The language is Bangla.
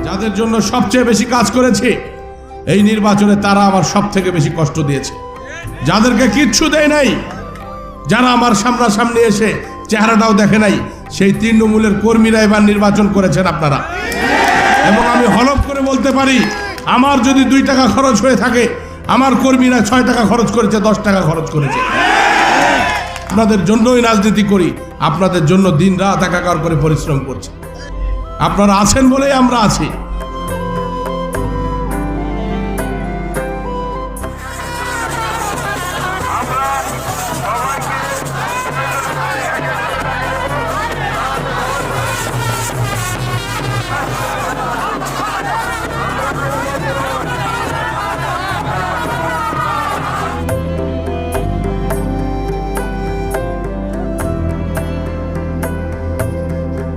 যাদের জন্য সবচেয়ে বেশি কাজ করেছি এই নির্বাচনে তারা আমার সব থেকে বেশি কষ্ট দিয়েছে। যাদেরকে কিচ্ছু দেয় নাই, যারা আমার সামনাসামনি এসে চেহারাটাও দেখে নাই, সেই তৃণমূলের কর্মীরা এবার নির্বাচন করেছেন আপনারা। এবং আমি হলফ করে বলতে পারি, আমার যদি 2 টাকা খরচ হয়ে থাকে, আমার কর্মীরা 6 টাকা খরচ করেছে, 10 টাকা খরচ করেছে। আপনাদের জন্যই রাজনীতি করি, আপনাদের জন্য দিন রাত একাকার করে পরিশ্রম করছি। আপনারা আছেন বলেই আমরা আছি।